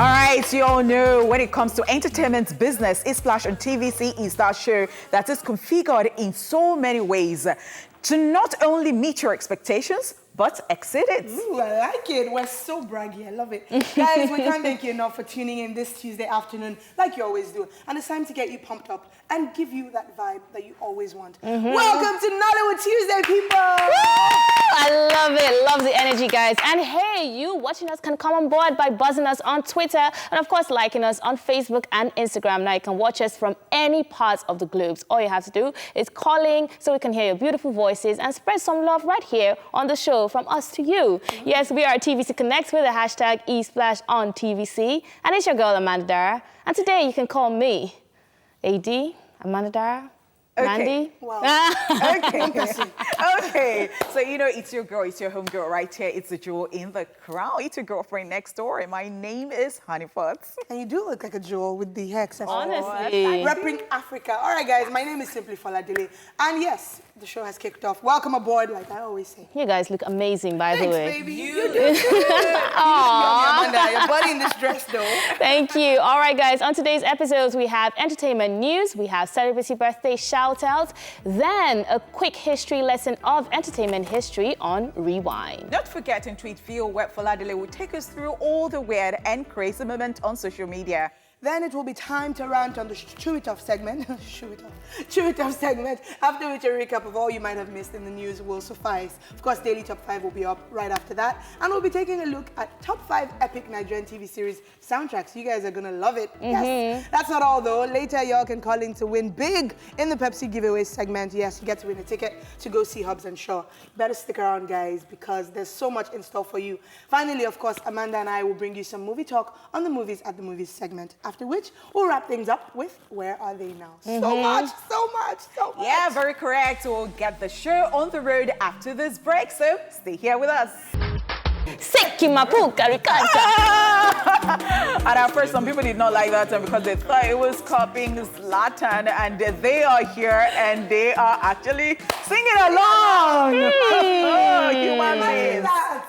All right, you all know when it comes to entertainment business, Splash on TVC is that show that is configured in so many ways to not only meet your expectations, but exceed it. Ooh, I like it. We're so braggy. I love it. Guys, we can't thank you enough for tuning in this Tuesday afternoon, like you always do. And it's time to get you pumped up and give you that vibe that you always want. Welcome to Nollywood Tuesday, people! I love it. Love the energy, guys. And hey, you watching us can come on board by buzzing us on Twitter and, of course, liking us on Facebook and Instagram. Now, you can watch us from any parts of the globe. All you have to do is call in so we can hear your beautiful voices and spread some love right here on the show from us to you. Yes, we are TVC Connect with the hashtag eSplash on TVC. And it's your girl, Amanda Dara. And today you can call me AD, Amanda Dara. Okay. Mandy? Wow. Okay. So, you know, it's your girl, it's your home girl right here. It's the jewel in the crown. It's your girlfriend next door. And my name is Honeyfoot. And you do look like a jewel with the hair accessory. Honestly. Repping Africa. All right, guys, my name is Simply Foladele. And yes, the show has kicked off. Welcome aboard, like I always say. You guys look amazing, by the way. Baby. You do. Amanda, your body in this dress, though. Thank you. All right, guys, on today's episodes, we have entertainment news, we have celebrity birthday shout-outs, then a quick history lesson of entertainment history on Rewind. Not forgetting Tootville, where Foladele will take us through all the weird and crazy moments on social media. Then it will be time to rant on the Chew It Off segment. Chew It Off segment, after which a recap of all you might have missed in the news will suffice. Of course, Daily Top 5 will be up right after that. And we'll be taking a look at top 5 epic Nigerian TV series soundtracks. You guys are going to love it. Yes. That's not all, though. Later, y'all can call in to win big in the Pepsi giveaway segment. Yes, you get to win a ticket to go see Hobbs and Shaw. You better stick around, guys, because there's so much in store for you. Finally, of course, Amanda and I will bring you some movie talk on the Movies at the Movies segment. After which, we'll wrap things up with Where Are They Now? So much. Yeah, very correct. We'll get the show on the road after this break, so stay here with us. And at first, some people did not like that because they thought it was copying Zlatan, and they are here and they are actually singing along. Human beings.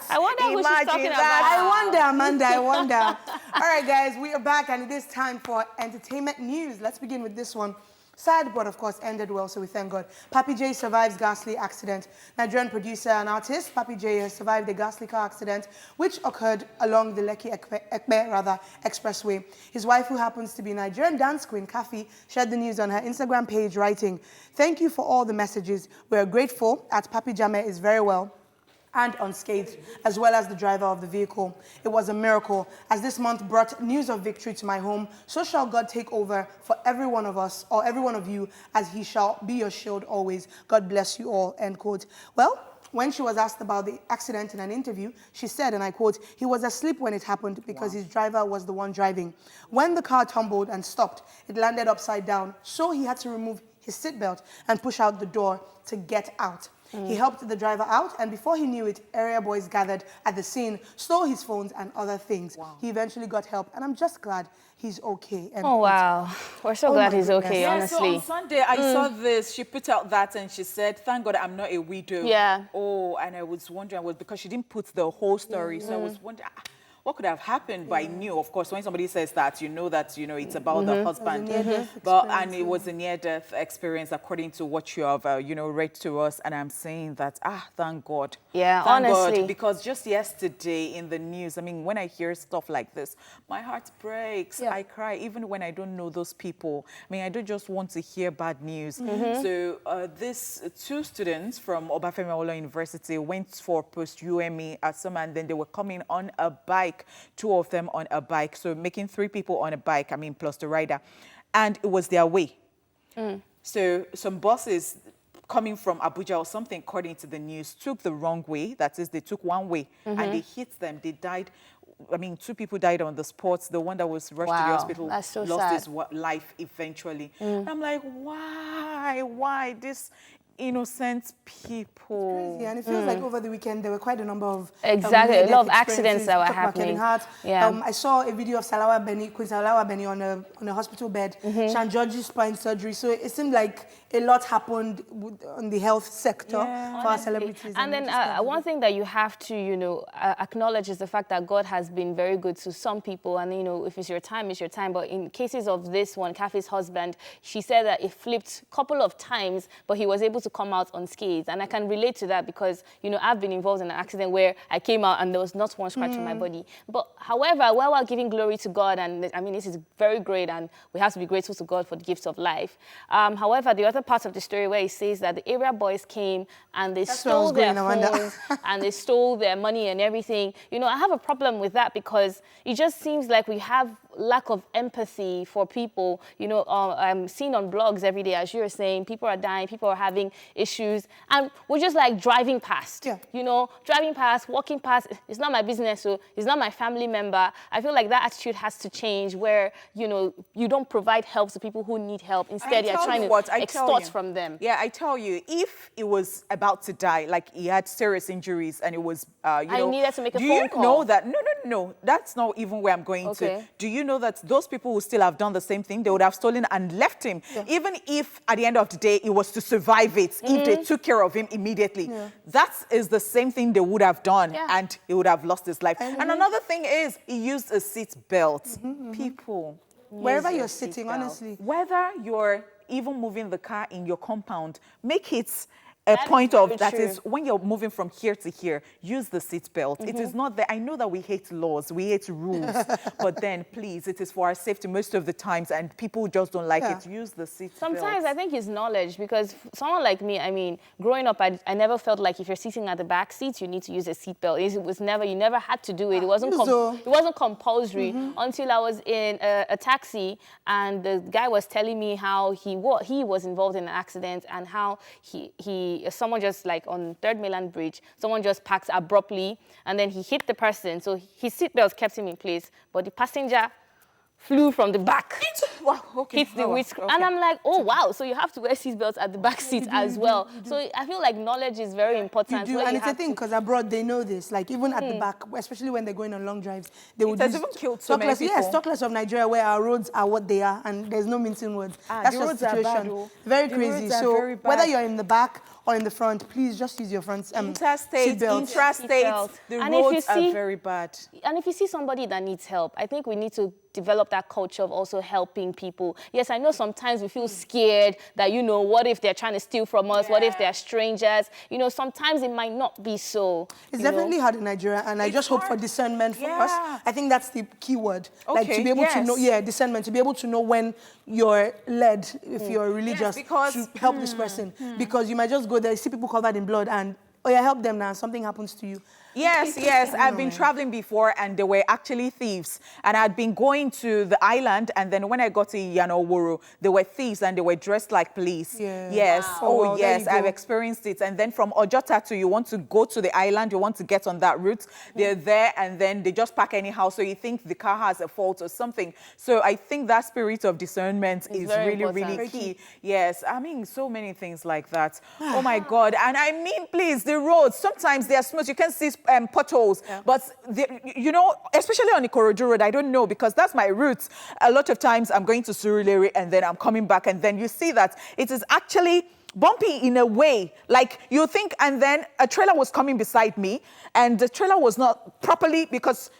I wonder who she's talking about. I wonder, Amanda, I wonder. All right, guys, we are back and it is time for entertainment news. Let's begin with this one. Sad, but of course ended well, so we thank God. Papi J survives ghastly accident. Nigerian producer and artist Papi J has survived a ghastly car accident which occurred along the Lekki Ekpe expressway. His wife, who happens to be Nigerian dance queen Kafi, shared the news on her Instagram page, writing, "Thank you for all the messages. We are grateful that Papi Jame is very well and unscathed, as well as the driver of the vehicle. It was a miracle. As this month brought news of victory to my home, so shall God take over for every one of us, or every one of you, as he shall be your shield always. God bless you all," end quote. Well, when she was asked about the accident in an interview, she said, and I quote, "He was asleep when it happened because his driver was the one driving. When the car tumbled and stopped, it landed upside down, so he had to remove his seatbelt and push out the door to get out. He helped the driver out, and before he knew it, area boys gathered at the scene, stole his phones and other things. He eventually got help, and I'm just glad he's okay." Oh, wow. We're so glad he's okay, Yeah, honestly. so on Sunday, I saw this. She put out that and she said, "Thank God I'm not a widow." Yeah. Oh, and I was wondering, because she didn't put the whole story, so I was wondering, what could have happened? But I knew, of course, when somebody says that, you know it's about the husband. And it was a near-death experience, according to what you have, read to us. And I'm saying that, thank God. Yeah, thank honestly. God, because just yesterday in the news, I mean, when I hear stuff like this, my heart breaks. Yeah. I cry, even when I don't know those people. I mean, I don't just want to hear bad news. So these 2 students from Obafemi Awolowo University went for post-UME at summer, and then they were coming on a bike. 2 of them on a bike, so making 3 people on a bike, I mean, plus the rider. And it was their way. So some buses coming from Abuja or something, according to the news, took the wrong way. That is, they took one way and they hit them. They died. I mean, 2 people died on the spot. The one that was rushed to the hospital so lost sad. his life eventually. I'm like, why? This innocent people. Crazy. And it feels like over the weekend there were quite a number of a lot of accidents that were happening. I saw a video of Queen Salawa Beni on a hospital bed, Sean George's spine surgery. So it seemed like a lot happened on the health sector for our celebrities. And then one thing that you have to, acknowledge is the fact that God has been very good to some people. And, if it's your time, it's your time. But in cases of this one, Kathy's husband, she said that it flipped a couple of times, but he was able to come out unscathed. And I can relate to that because, I've been involved in an accident where I came out and there was not one scratch on my body. But however, while we're giving glory to God, and I mean, this is very great, and we have to be grateful to God for the gifts of life. However, the other part of the story where it says that the area boys came and they stole their phones and they stole their money and everything. I have a problem with that because it just seems like we have lack of empathy for people. I'm seeing on blogs every day, as you're saying, people are dying, people are having issues, and we're just like driving past. Driving past, walking past. It's not my business, so it's not my family member. I feel like that attitude has to change, where you don't provide help to people who need help. Instead, you're trying to extort from them. Yeah, I tell you, if it was about to die, like he had serious injuries, and it was, I needed to make a phone call. Do you know that? No, that's not even where I'm going to. Do you know that those people who still have done the same thing, they would have stolen and left him, even if at the end of the day it was to survive it, if they took care of him immediately. That is the same thing they would have done, and he would have lost his life. And another thing is, he used a seat belt. People, wherever you're sitting, honestly, whether you're even moving the car in your compound, make it a point of that is when you're moving from here to here, use the seat belt. It is not that I know that we hate laws, we hate rules, but then please, it is for our safety most of the times, and people just don't like it. Use the seat belt. Sometimes I think it's knowledge, because someone like me, I mean, growing up, I never felt like if you're sitting at the back seat, you need to use a seat belt. It was never, you never had to do it. It wasn't compulsory until I was in a taxi, and the guy was telling me how he was involved in an accident, and how someone just, like on 3rd Mainland Bridge, someone just parked abruptly, and then he hit the person. So his seatbelt kept him in place, but the passenger flew from the back, hit the windscreen. And I'm like, oh, wow, so you have to wear seatbelts at the back seat as well. So I feel like knowledge is very important. You do, and it's a thing, because abroad, they know this. Like, even at the back, especially when they're going on long drives, they would use... even killed so many people. Yes, talk less of Nigeria, where our roads are what they are, and there's no mincing words. That's just the situation. Very crazy. So whether you're in the back or in the front, please just use your front intrastate, the roads are very bad. And if you see somebody that needs help, I think we need to develop that culture of also helping people. Yes, I know sometimes we feel scared that, what if they're trying to steal from us? What if they're strangers? Sometimes it might not be so. It's definitely hard in Nigeria, and I just hope for discernment for us. I think that's the key word. Like, to be able to know, discernment, to be able to know when you're led, if you're religious, to help this person. Because you might just go there, see people covered in blood, and help them now, something happens to you. Yes. I've been traveling before, and they were actually thieves. And I'd been going to the island, and then when I got to Yanoworo, they were thieves, and they were dressed like police. Yes. Wow. Yes, I've experienced it. And then from Ojota to, you want to go to the island, you want to get on that route, they're there, and then they just park anyhow, so you think the car has a fault or something. So I think that spirit of discernment is really key. Yes, I mean, so many things like that. Oh my God. And I mean, please, the roads, sometimes they are smooth. You can see potholes, but especially on the Ikorodu Road, I don't know, because that's my route. A lot of times I'm going to Surulere, and then I'm coming back, and then you see that it is actually bumpy in a way, like you think, and then a trailer was coming beside me, and the trailer was not properly, because,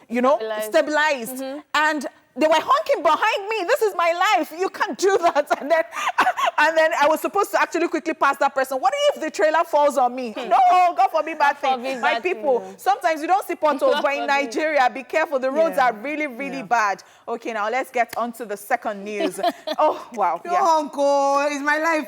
stabilized. And they were honking behind me. This is my life. You can't do that. And then I was supposed to actually quickly pass that person. What if the trailer falls on me? No, God forbid bad thing. My people, sometimes you don't see potholes, but in Nigeria, be careful. The roads are really bad. Okay, now let's get on to the second news. Oh, wow. Your uncle is my life.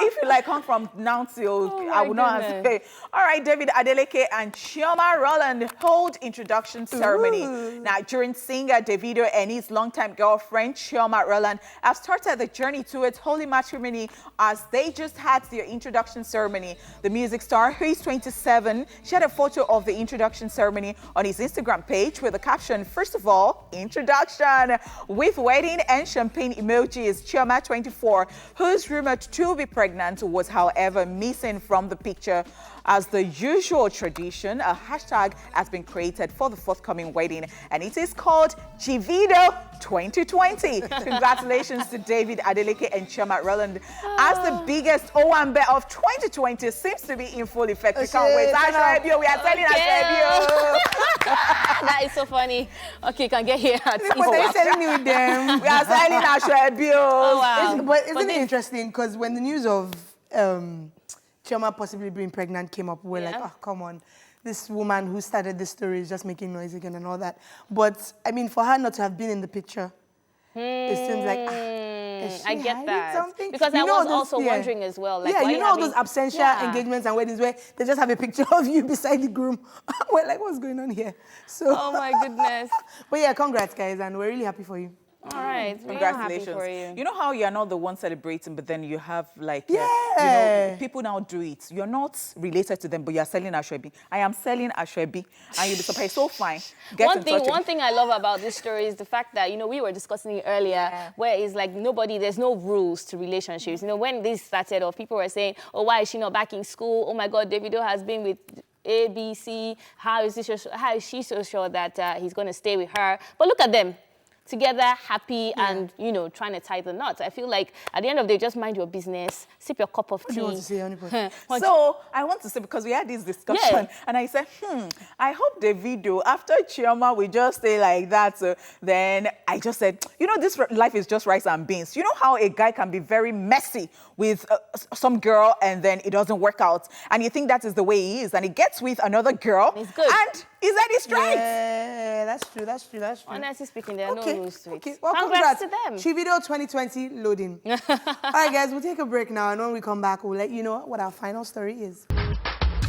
If you like honk from now till, I will not have to pay. All right, David Adeleke and Chioma Roll hold introduction ceremony. Now, during singer Davido and his longtime girlfriend, Chioma Roll, have started the journey towards holy matrimony as they just had their introduction ceremony. The music star, who is 27, shared a photo of the introduction ceremony on his Instagram page with the caption, "First of all, introduction," with wedding and champagne emojis. Chioma, 24, who's rumored to be pregnant, was however missing from the picture. As the usual tradition, a hashtag has been created for the forthcoming wedding, and it is called Davido 2020. Congratulations to David Adeleke and Chioma Roll. As the biggest Owambe of 2020 seems to be in full effect. We can't wait. Ashwebio, we are selling Ashwebio. That is so funny. Okay, can get here. What are you selling with them? We are selling Ashwebio. Oh, wow. But isn't it interesting? Because when the news of Chioma possibly being pregnant came up, we're like, oh, come on. This woman who started this story is just making noise again and all that. But, I mean, for her not to have been in the picture, it seems like, is she I get hiding that. something? Because I was also wondering as well. Like, yeah, why you know all those absentia engagements and weddings where they just have a picture of you beside the groom. We're like, what's going on here? So, oh, my goodness. But yeah, congrats, guys, and we're really happy for you. All right. Congratulations. Happy for you. You know how you're not the one celebrating, but then you have like, Yeah. you know, people now do it. You're not related to them, but you're selling Ashwebi. I am selling Ashwebi, and you'll be surprised. So fine. One thing I love about this story is the fact that, you know, we were discussing it earlier, where it's like there's no rules to relationships. You know, when this started off, people were saying, oh, why is she not back in school? Oh my God, Davido has been with A, B, C. How is she so sure that he's going to stay with her? But look at them. Together, happy, and, you know, trying to tie the knots. I feel like at the end of the day, just mind your business, sip your cup of tea. What do you want to say, honey? So I want to say, because we had this discussion, and I said, I hope Davido, after Chioma, we just stay like that. So then I just said, you know, this life is just rice and beans. You know how a guy can be very messy with some girl, and then it doesn't work out, and you think that is the way he is, and he gets with another girl, it's good. And he said it's right. Yeah, that's true. Honestly speaking, there are no rules to it. Okay, well, congrats to them. Davido 2020 loading. All right, guys, we'll take a break now, and when we come back, we'll let you know what our final story is.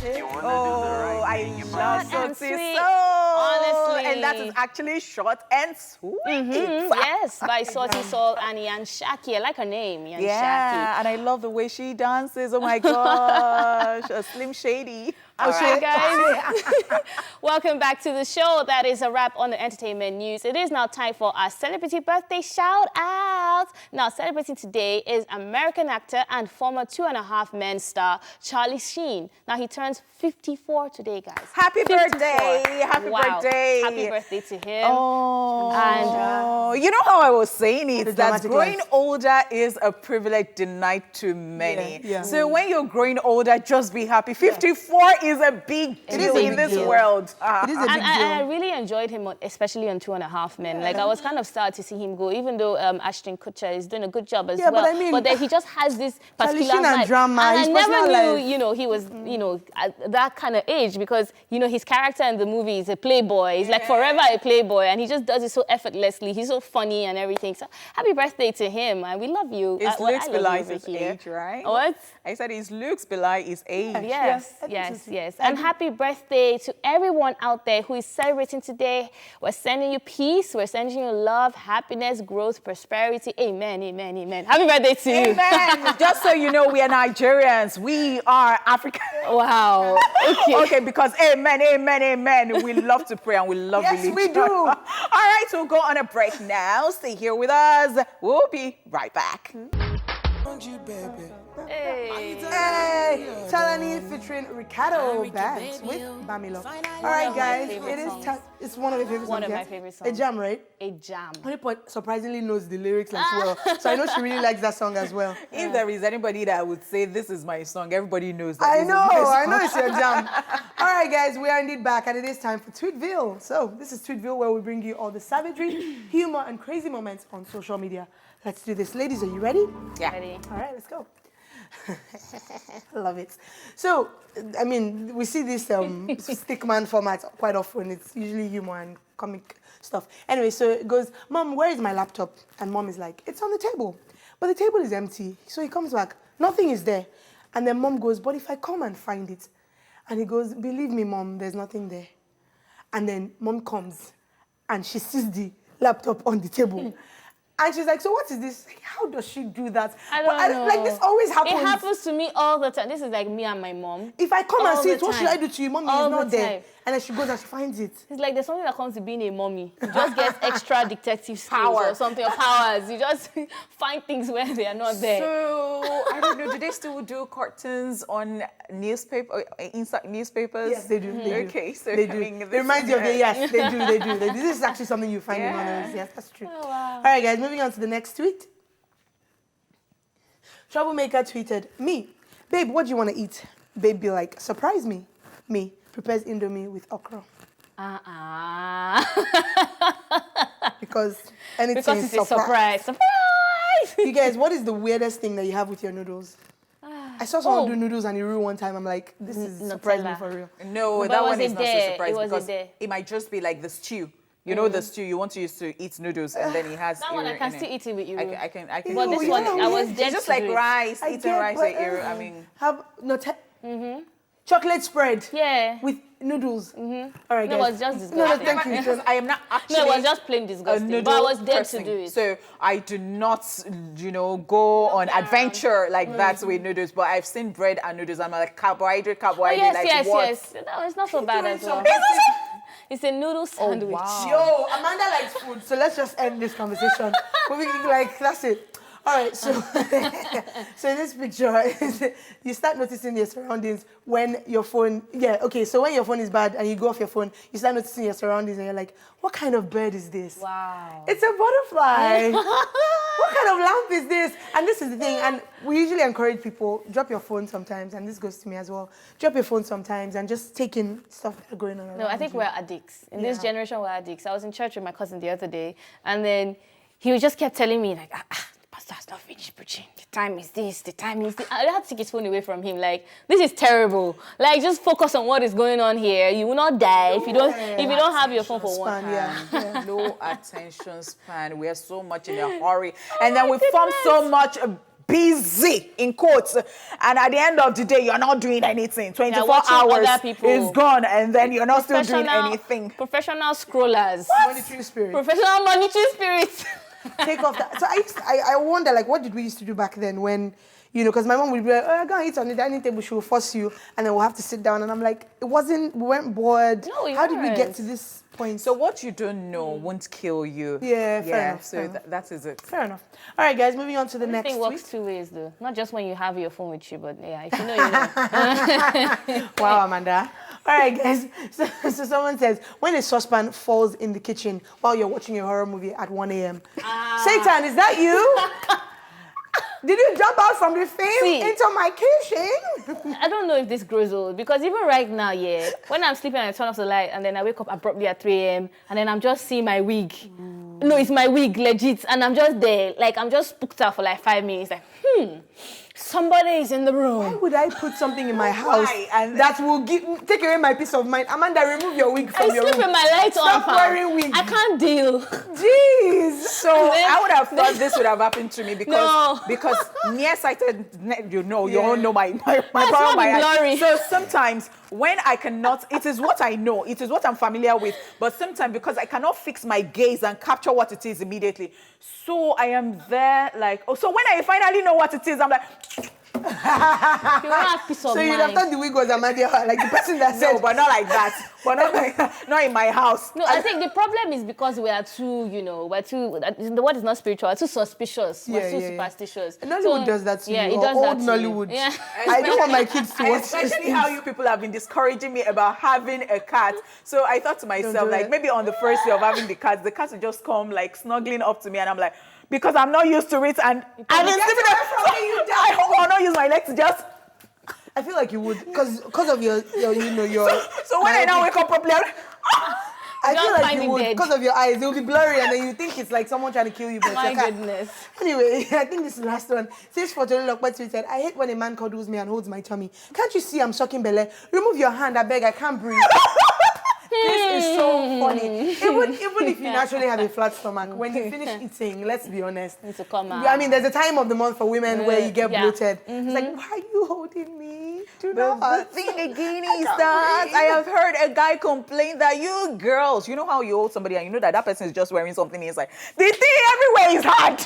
Oh, I love and sweet. sweet. Honestly. Honestly. And that is actually short and sweet. Yes, by Salty Soul and Yan Shaki. I like her name, Yan Yeah, and I love the way she dances. Oh my gosh, a Slim Shady. All right, guys. Welcome back to the show. That is a wrap on the entertainment news. It is now time for our celebrity birthday shout out. Now, celebrating today is American actor and former 2.5 Men star Charlie Sheen. Now, he turns 54 today, guys. Happy 54. birthday. Happy birthday. Happy birthday to him. Oh, and you know how I was saying it, that dramatic growing life. older is a privilege denied to many. Yeah. So when you're growing older, just be happy. 54 is a big deal in this world. It is a big deal. I really enjoyed him, especially on 2.5 Men. Like, I was kind of sad to see him go, even though Ashton Kutcher is doing a good job as well. But I mean, then he just has this particular Sheen and vibe. drama, And his I never personal knew, life. you know, he was, you know, at that kind of age, because, you know, his character in the movie is a playboy. He's like forever a playboy, and he just does it so effortlessly. He's so funny and everything. So happy birthday to him, and we love you. His looks belie his here. age, right? What? I said his looks belie his age. Yes. And happy birthday to everyone out there who is celebrating today. We're sending you peace. We're sending you love, happiness, growth, prosperity. Amen, amen, amen. Happy birthday to you. Amen. Just so you know, we are Nigerians. We are African. Wow. Okay. Okay, because amen. We love to pray and we love religion. Yes, we do. All right, we'll go on a break now. Stay here with us. We'll be right back. Hey. Talani featuring Ricardo Banks with Bamilo. All right, guys, it's one of your favorite songs. One of my yes? favorite songs. A jam, right? A jam. Honeypot surprisingly knows the lyrics as well, so I know she really likes that song as well. If there is anybody that would say this is my song, everybody knows that. I know it's your jam. All right, guys, we are indeed back, and it is time for Tootville. So this is Tootville, where we bring you all the savagery, humor, and crazy moments on social media. Let's do this. Ladies, are you ready? Yeah. Ready. All right, let's go. Love it. So, I mean, we see this stickman format quite often. It's usually humor and comic stuff. Anyway, so it goes, Mom, where is my laptop? And Mom is like, it's on the table. But the table is empty. So he comes back, nothing is there. And then Mom goes, but if I come and find it? And he goes, believe me, Mom, there's nothing there. And then Mom comes and she sees the laptop on the table. And she's like, so what is this? Like, how does she do that? I don't know. Like, this always happens. It happens to me all the time. This is like me and my mom. If I come and all see the it, what should I do to you? Mommy All is not the there. time. And then she goes and she finds it. It's like there's something that comes to being a mommy. You just get extra detective skills Power. or something, or powers. You just find things where they are not there. So, I don't know, do they still do cartoons on newspaper, inside newspapers? Yes, they do. They do. Okay, so They do. I mean, It reminds you of the, yes, they do, they do. This is actually something you find in Yeah. others. Yes, that's true. Oh, wow. All right, guys, moving on to the next tweet. Troublemaker tweeted, me, babe, what do you want to eat? Babe be like, surprise me. Me, prepares Indomie with okra. Because anything Because is it's a surprise. Surprise! You guys, what is the weirdest thing that you have with your noodles? I saw someone Oh. do noodles and roux one time. I'm like, this is surprising me Nutella. for real. No, But that was one is it not so there? surprising It was because there. it might just be like the stew. You know the stew you want to use to eat noodles, and then it has. That one I iro can in still eat it with you. I can. But this Ew, one, yeah, I was yeah. dead It's just to like do it. rice, I eating get, rice but, with iro. I mean, have chocolate spread Yeah. with noodles. All right, No, it guys. was just No, disgusting. thank you. because I am not actually. No, it was just plain a disgusting. noodle But I was dead person. to do it. So I do not, go on adventure like that with noodles. But I've seen bread and noodles. I'm like carbohydrate. Oh, yes, like yes, what? yes. No, it's not so bad as well. something. It's a noodle sandwich. wow. Yo, Amanda likes food, so let's just end this conversation. That's it. All right, so so in this picture, you start noticing your surroundings when your phone, so when your phone is bad and you go off your phone, you start noticing your surroundings and you're like, what kind of bird is this? Wow. It's a butterfly. What kind of lamp is this? And this is the thing, and we usually encourage people, drop your phone sometimes, and this goes to me as well. Drop your phone sometimes and just take in stuff that's going on around No, I think you. we're addicts. In this Yeah. generation, we're addicts. I was in church with my cousin the other day, and then he just kept telling me, like, pastor has not finished preaching. The time is this, the time is this. I had to take his phone away from him. Like, this is terrible. Like, just focus on what is going on here. You will not die if you don't have your phone for one Span, time. yeah. No attention span. We are so much in a hurry, and then we form so much. Busy in quotes, and at the end of the day, you're not doing anything. 24 watching hours other people. is gone, and then you're not still doing Professional- anything. Professional scrollers. Monetary spirit. Professional monetary spirits. Take off that. So I wonder, like, what did we used to do back then when, because my mom would be like, oh, go and eat on the dining table, she will force you, and then we'll have to sit down. And I'm like, we weren't bored. No, we How did we get weren't. to this point? So what you don't know won't kill you. Yeah, fair enough, So fair enough. that is it. Fair enough. All right, guys, moving on to the I next think works tweet. 2 ways, though. Not just when you have your phone with you, but yeah, if you know, you know. Wow, Amanda. All right, guys. So someone says, when a saucepan falls in the kitchen while you're watching a horror movie at 1 a.m. Satan, is that you? Did you jump out from the fame See. into my kitchen? I don't know if this grows old, because even right now, when I'm sleeping and I turn off the light and then I wake up abruptly at 3 a.m. and then I'm just seeing my wig. No, it's my wig, legit. And I'm just there, like I'm just spooked out for like 5 minutes, like, somebody is in the Why room. would I put something in my house And that will take away my peace of mind? Amanda, remove your wig from I your sleep room. with my lights on. Stop fam. wearing wigs. I can't deal. Jeez. So I would have thought this would have happened to me No. because nearsighted, you all know my not problem, my eyes. blurry. So sometimes when I cannot, it is what I know, it is what I'm familiar with, but sometimes because I cannot fix my gaze and capture what it is immediately, so I am there like, so when I finally know what it is, I'm like, You don't have peace of So you'd have mind. thought the wig was Amanda, like the person that said, no, but not like that, but not in my house. No, I think the problem is because we are too, the word is not spiritual, we're too suspicious, we're too superstitious. And Nollywood does that to yeah, you, it or does old that to Nollywood. you. Yeah. I don't want my kids to watch this. Especially how you people have been discouraging me about having a cat. So I thought to myself, do like, it. maybe on the first day of having the cat will just come like snuggling up to me, and I'm like, because I'm not used to it, and I've been get sleeping away from me, you I hope I'll not use my legs to just. I feel like you would, because of your So when I now wake up properly, I Don't feel like find you it would, dead. because of your eyes, they'll be blurry, and then you think it's like someone trying to kill you. But My it's your cat. goodness. Anyway, I think this is the last one. Says for Lokpa tweeted, I hate when a man cuddles me and holds my tummy. Can't you see I'm sucking belly? Remove your hand, I beg, I can't breathe. This is so funny. Even if you naturally have a flat stomach, when you finish eating, let's be honest. Needs to come out. I mean, there's a time of the month for women where you get bloated. It's like, Mm-hmm. why are you holding me? Do The not. thing again is that I have heard a guy complain that you girls, you know how you hold somebody and you know that person is just wearing something inside. The thing everywhere is hard.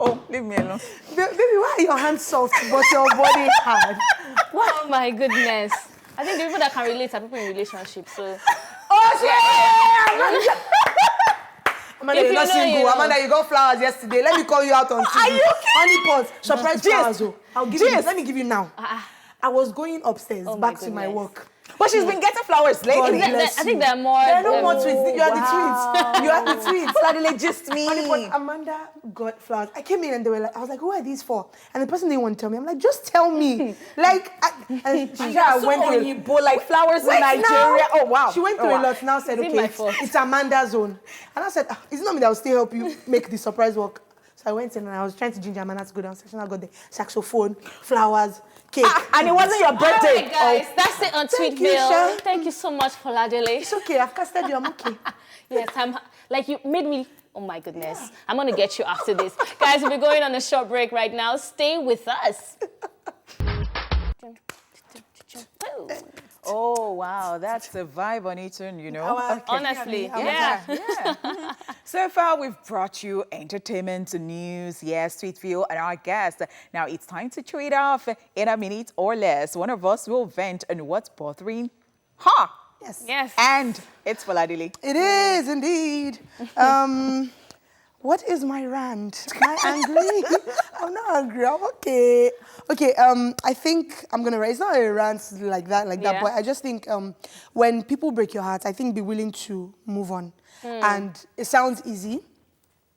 Oh, leave me alone. Baby, why are your hands soft but your body hard? Oh my goodness. I think the people that can relate are people in relationships. So Oh, shit! Amanda, If you're you not know, single. you know. Amanda, you got flowers yesterday. Let me call you out on TV. Are you okay? Honey pot, surprise flowers. Oh. I'll give you. Gist. Let me give you now. I was going upstairs my back to my goodness. work. But she's been getting flowers lately. God bless I think you. there are more. There are no more tweets. You are the wow. tweets. You are the tweets. Suddenly just me. Honey pot, Amanda got flowers. I came in and they were like, I was like, who are these for? And the person didn't want to tell me. I'm like, just tell me. Like, and she went through Oyinbo, like flowers in Wait, Nigeria. now. Oh wow. She went through a lot. Now said, Is it okay, my fault? it's Amanda's own. And I said, it's not me that will still help you make the surprise work. So I went in and I was trying to ginger Amanda to go downstairs. And I got the saxophone, flowers, cake. And it wasn't your All birthday. right, guys, that's it on Thank you, Tootville. Sha. Thank you so much for Ladele. It's okay. I've casted you. I'm okay. Yes, like you made me. Oh my goodness. Yeah. I'm gonna get you after this. Guys, we'll be going on a short break right now. Stay with us. Oh wow, that's the vibe on it, you know. Okay. Honestly, Yeah. So far, we've brought you entertainment news. Yes, Tootville and our guest. Now it's time to trade off in a minute or less. One of us will vent on what's bothering her. Yes. Yes. And it's Foladili. It is indeed. What is my rant? Am I angry? I'm not angry. I'm okay. Okay. I think I'm gonna raise not a rant like that, but I just think when people break your heart, I think be willing to move on. And it sounds easy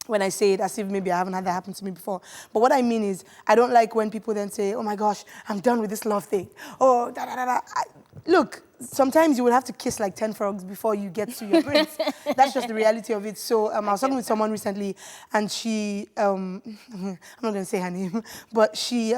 when I say it as if maybe I haven't had that happen to me before. But what I mean is, I don't like when people then say, oh my gosh, I'm done with this love thing. Oh, da da da da. Look, sometimes you will have to kiss like 10 frogs before you get to your prince. That's just the reality of it. So I was talking with someone recently, and she, I'm not going to say her name, but she,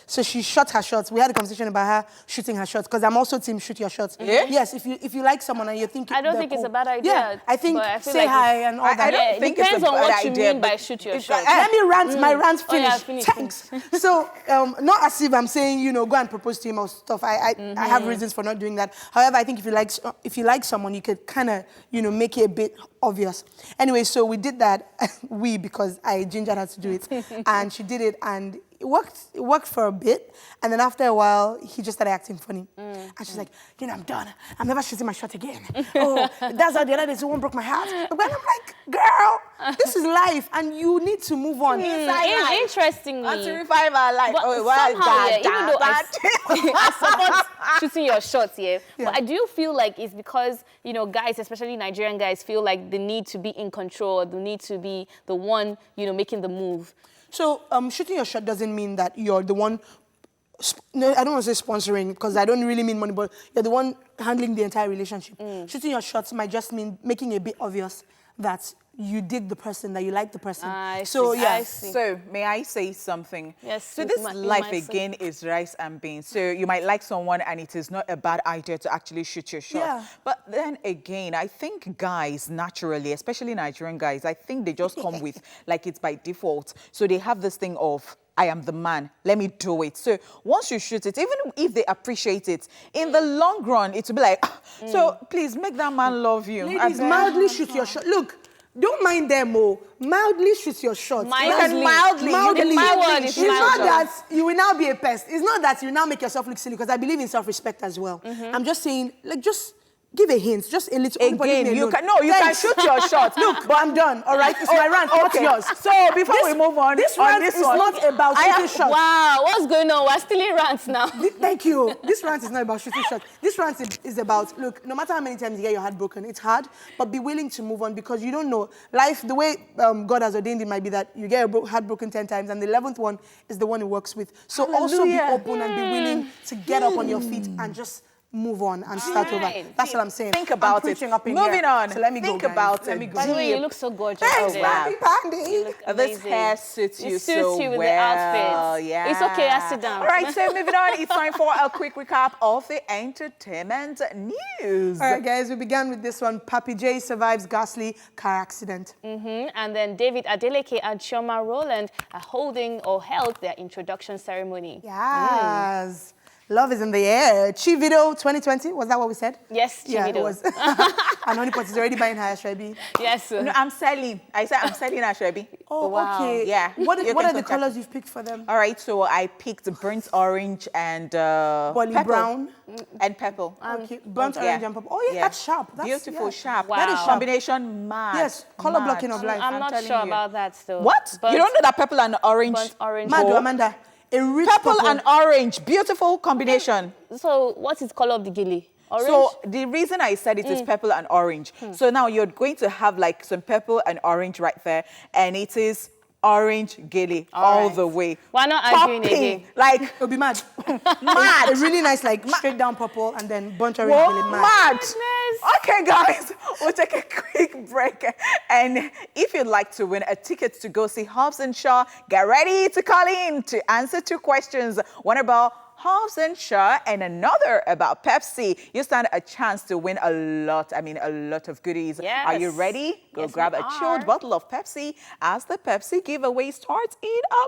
so she shot her shots. We had a conversation about her shooting her shots, because I'm also team shoot your shots. Yeah? Yes, if you like someone and you think I don't think it's a bad idea. Yeah, I think but I feel say like hi and all that. I don't think it's a depends on bad what you idea, mean by but shoot your it's shot. Let me rant, my rant Oh, yeah, finished. finish. Thanks. So, not as if I'm saying, you know, go and propose to him or stuff. I have reasons for not doing that. However, I think if you like someone, you could kind of, you know, make it a bit obvious. Anyway, so we did that, because I gingered her to do it. And she did it, and it worked for a bit. And then after a while, he just started acting funny. And she's like, you know, I'm done. I'm never shooting my shot again. Oh, that's how the other day someone broke my heart. But I'm like, girl, this is life, and you need to move on. Interestingly, To revive our life. but Oh, well, somehow, yeah, even though that. I support shooting your shots, but I do feel like it's because, you know, guys, especially Nigerian guys, feel like they need to be in control, they need to be the one, you know, making the move. So shooting your shot doesn't mean that you're the one, no, I don't want to say sponsoring, because I don't really mean money, but you're the one handling the entire relationship. Shooting your shots might just mean making it a bit obvious that you dig the person, that you like the person. I So see. yeah. I see. So may I say something? Yes, So you this might- you life might say. again is rice and beans. So you might like someone and it is not a bad idea to actually shoot your shot. Yeah. But then again, I think guys naturally, especially Nigerian guys, I think they just come with like it's by default. So they have this thing of, I am the man, let me do it. So once you shoot it, even if they appreciate it, in the long run, it will be like, so please make that man love you. Ladies, I beg. mildly shoot your shot. Look, don't mind them, mildly shoot your shot. Mildly. Mildly. Mildly. My word is It's not mildly. that you will now be a pest. It's not that you now make yourself look silly, because I believe in self-respect as well. I'm just saying, like, just give a hint, just a little. Again, you can shoot your shot. Look, but I'm done, all right? It's my rant, not yours. So before we move on, This on rant this is one, not about shooting shots. Wow, what's going on? We're still in rants now. Thank you. This rant is not about shooting shots. This rant is about, look, no matter how many times you get your heart broken, it's hard, but be willing to move on, because you don't know. Life, the way God has ordained it might be that you get your heart broken 10 times, and the 11th one is the one he works with. So also be Hallelujah. open and be willing to get up on your feet and just move on and start over. Alright. That's what I'm saying. Think about I'm it. preaching up in Moving here. on. So let me Think go, guys. about Let it. me go. By the way, Deep. you look so gorgeous Thanks, today. Papi Pandy. You look This amazing. hair suits you It suits so you with well. the outfit. Yeah. It's okay, I sit down. All right, so moving on. It's time for a quick recap of the entertainment news. All right, guys, we began with this one. Papi J survives ghastly car accident. And then David Adeleke and Chioma Roll are holding or held their introduction ceremony. Yes. Love is in the air. Chivido 2020, was that what we said? Yes, Yeah, it Chivido. was. And Honeypot is already buying her Ashrabi. Yes. No, I'm selling. I said I'm selling Ashrabi. Oh, Wow. okay. Yeah. What You are can the contact- colors you've picked for them? All right, so I picked burnt orange and Bolly purple. brown. And purple. Okay, burnt Yeah. orange and purple. Oh, yeah, that's sharp. That's Beautiful, yeah. sharp. Wow. That is sharp. Combination mad. Yes, color mad. blocking of life. I'm not telling sure you. about that still. What? Burnt- You don't know that purple and orange? burnt orange. Mad, Oh. Amanda. A rich Purple and orange, beautiful combination. So what is color of the gilly? Orange? So the reason I said it is purple and orange. So now you're going to have like some purple and orange right there, and it is orange gilly all right. the way. Why not arguing Popping, again? like It'll be mad. mad. A really nice, like, straight down purple and then burnt orange. Whoa, Really mad. mad. Goodness. Okay, guys, we'll take a quick break. And if you'd like to win a ticket to go see Hobbs and Shaw, get ready to call in to answer 2 questions. One about Hobbs and Shaw and another about Pepsi. You stand a chance to win a lot of goodies. Yes. Are you ready? Go Yes, grab we a chilled are. bottle of Pepsi as the Pepsi giveaway starts in a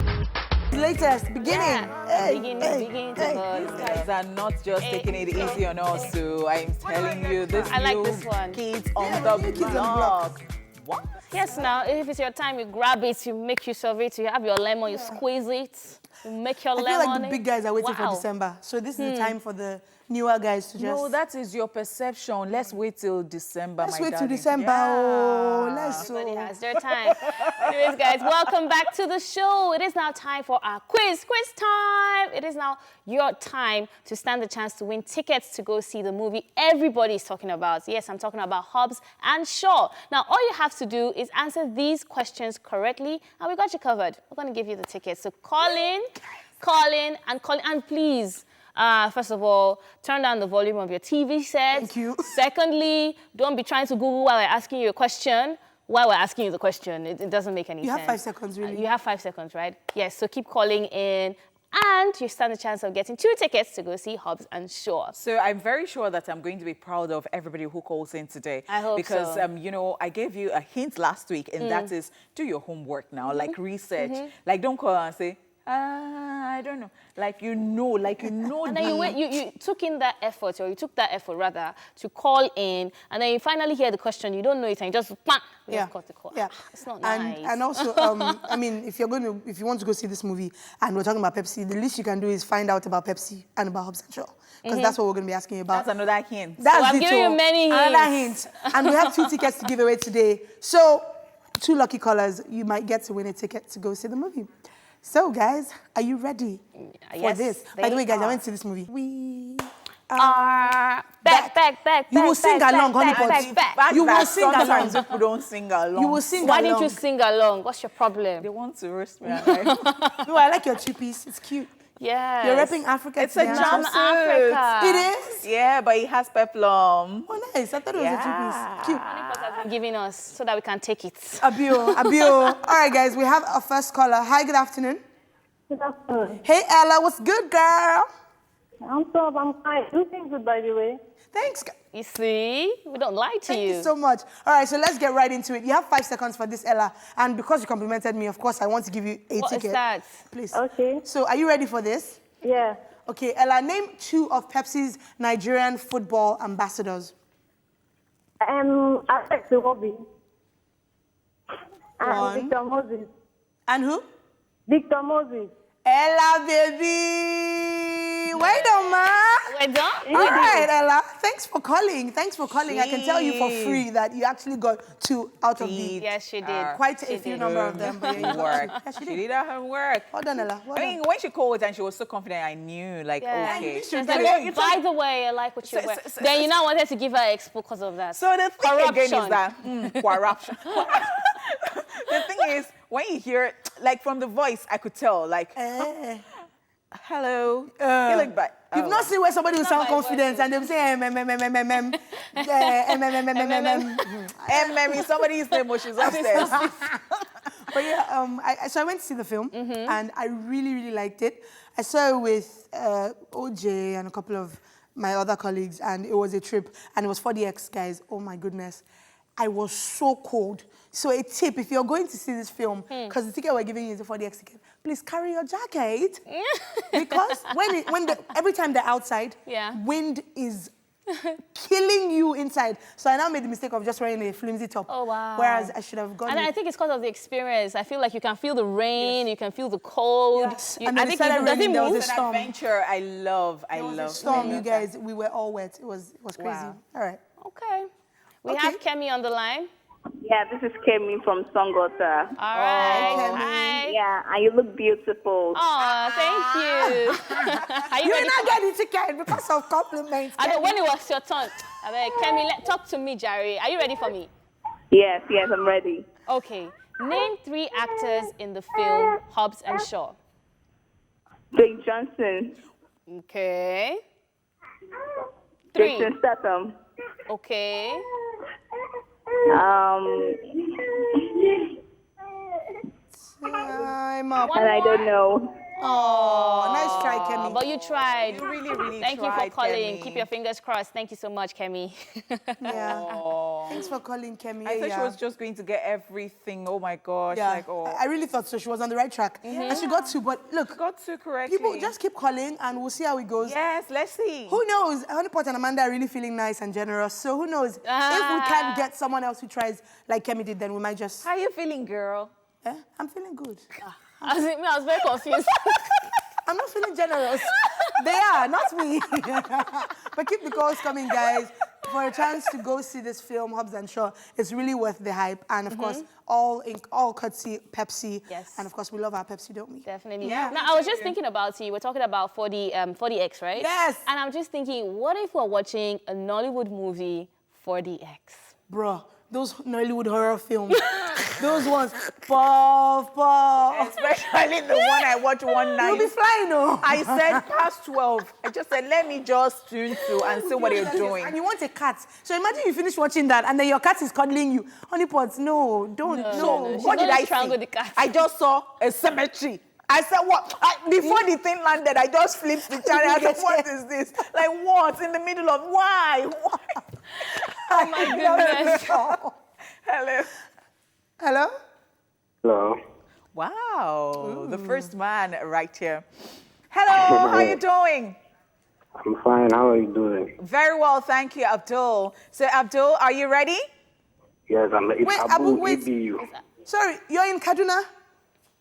moment. Latest, beginning. Yeah. Hey, Beginning, hey, beginning to hey. buzz. These guys are not just taking it easy on us, so I'm telling you, this I like new this one. kids on Yeah, the new kids on the block. What? Yes, now, if it's your time, you grab it, you make use of it, you have your lemon, you squeeze it, you make your I feel lemon. like the big guys are waiting for Wow. December. So this is the time for the newer guys to just... No, that is your perception. Let's wait till December, Let's my wait till darling. December. Yeah. Oh, let's Everybody has their time. Anyways, guys, welcome back to the show. It is now time for our quiz. Quiz time! It is now your time to stand the chance to win tickets to go see the movie everybody is talking about. Yes, I'm talking about Hobbs and Shaw. Now, all you have to do is answer these questions correctly, and we got you covered. We're going to give you the tickets. So call in, and please, first of all, turn down the volume of your TV set. Thank you. Secondly, don't be trying to Google while we're asking you a question. While we're asking you the question, it doesn't make any sense. You have 5 seconds, really. You have 5 seconds, right? Yes, so keep calling in, and you stand a chance of getting 2 tickets to go see Hobbs and Shaw. So I'm very sure that I'm going to be proud of everybody who calls in today. I hope because, so. you know, I gave you a hint last week, and that is do your homework now, like research. Like, don't call and say, I don't know. Like you know And then you took in that effort, or you took that effort rather, to call in, and then you finally hear the question, you don't know it, and you just, just cut the call. Yeah. It's not and, nice. And also, I mean, if you want to go see this movie and we're talking about Pepsi, the least you can do is find out about Pepsi and about Hobbs and Shaw. Because that's what we're going to be asking you about. That's another hint. That's I'm it, giving you many Another hints. hint. And we have 2 tickets to give away today. So, 2 lucky callers, you might get to win a ticket to go see the movie. So, guys, are you ready for yes, this? they By the way, guys, I are. went to see this movie. We Back. You will sing along, honey pot. back. You will That sing along. sometimes people don't sing along. You will sing Why along. didn't you sing along? What's your problem? They want to roast me. No, I like your 2-piece. It's cute. Yes. You're repping Africa. It's a today, aren't you? From Africa. It is? Yeah, but it has peplum. Oh, nice. I thought it was a 2-piece. Cute. What have you given us so that we can take it? Abio. All right, guys, we have our first caller. Hi, good afternoon. Good afternoon. Hey, Ella, what's good, girl? I'm fine. You think good, by the way. Thanks. You see, we don't lie to Thank you. you so much. All right, so let's get right into it. You have 5 seconds for this, Ella. And because you complimented me, of course, I want to give you a What ticket. is that? Please. Okay. So are you ready for this? Yeah. Okay, Ella, name 2 of Pepsi's Nigerian football ambassadors. Alex Iwobi. One. And Victor Moses. And who? Victor Moses. Ella, baby. Wait on, ma. We're done? All right, Ella. Thanks for calling. I can tell you for free that you actually got 2 out of the Yes, she did. quite She a few did. number of them. But yeah, you got Work. 2. Yeah, She did her work. Well done, Ella. Well I done. mean, when she called and she was so confident, I knew, like, Yeah. okay. She's like, by the way, I like what you wear. Then you now wanted to give her expo because of that. So the thing again is Corruption. that corruption. The thing is, when you hear it, like from the voice, I could tell, like, Eh. hello. You look bad. People I've not seen where somebody will sound confident and they'll say somebody's name was she's upstairs. But yeah, so I went to see the film and I really, really liked it. I saw it with OJ and a couple of my other colleagues, and it was a trip, and it was 4DX, guys. Oh my goodness. I was so cold. So a tip, if you're going to see this film, because the ticket we're giving you is a 4DX ticket, please carry your jacket. Because every time they're outside, wind is killing you inside. So I now made the mistake of just wearing a flimsy top. Oh, wow. Whereas I should have gone. And I think it's because of the experience. I feel like you can feel the rain, you can feel the cold. Yes. I think it doesn't move. It's an adventure I love. I love. Storm, you guys. We were all wet. It was crazy. Wow. All right. Okay. We have Kemi on the line. Yeah, this is Kemi from Songota. All right. Kemi. Hi. Yeah, and you look beautiful. Oh, thank you. Are You ready not for- get the ticket because of compliments. I know, when it was your turn. Kemi, talk to me, Jerry. Are you ready for me? Yes, I'm ready. Okay. Name 3 actors in the film Hobbs and Shaw. Dwayne Johnson, Okay. 3. Jason Statham, Okay. I'm up. One and I more? don't know. Oh, nice try, Kemi. But you tried. You really, really Thank you for tried, calling. Kemi. Keep your fingers crossed. Thank you so much, Kemi. Yeah. Thanks for calling, Kemi. I thought she was just going to get everything. Oh my gosh. Yeah, Like, oh. I really thought so. She was on the right track. And she got to, but look, Got to correctly. people just keep calling and we'll see how it goes. Yes, let's see. Who knows? Honeypot and Amanda are really feeling nice and generous. So who knows? If we can't get someone else who tries like Kemi did, then we might just... How you feeling, girl? I'm feeling good. I was very confused. I'm not feeling generous. They are, not me. But keep the calls coming, guys. For a chance to go see this film, Hobbs and Shaw, it's really worth the hype. And of course, all courtesy Pepsi. Yes. And of course, we love our Pepsi, don't we? Definitely. Yeah. Now, I was just thinking about you. We're talking about 40X, right? Yes. And I'm just thinking, what if we're watching a Nollywood movie, 40X? Bro, those Nollywood horror films, those ones, puff. Especially the one I watched one night. You'll be flying, oh. I said past 12. I just said, let me just tune to and see what you're doing. And you want a cat. So imagine you finish watching that and then your cat is cuddling you. Honeypots, no, don't, no. What did I strangle see? the cat. I just saw a cemetery. I said, what? Before the thing landed, I just flipped the channel. I said, what is this? Like, what? In the middle of, why? Oh my goodness. Hello. Hello? Hello. Wow, the first man right here. Hello, how you doing? I'm fine. How are you doing? Very well, thank you, Abdul. So, Abdul, are you ready? Yes, it's Wait, Abu Abu, wait. EBU. Sorry, you're in Kaduna?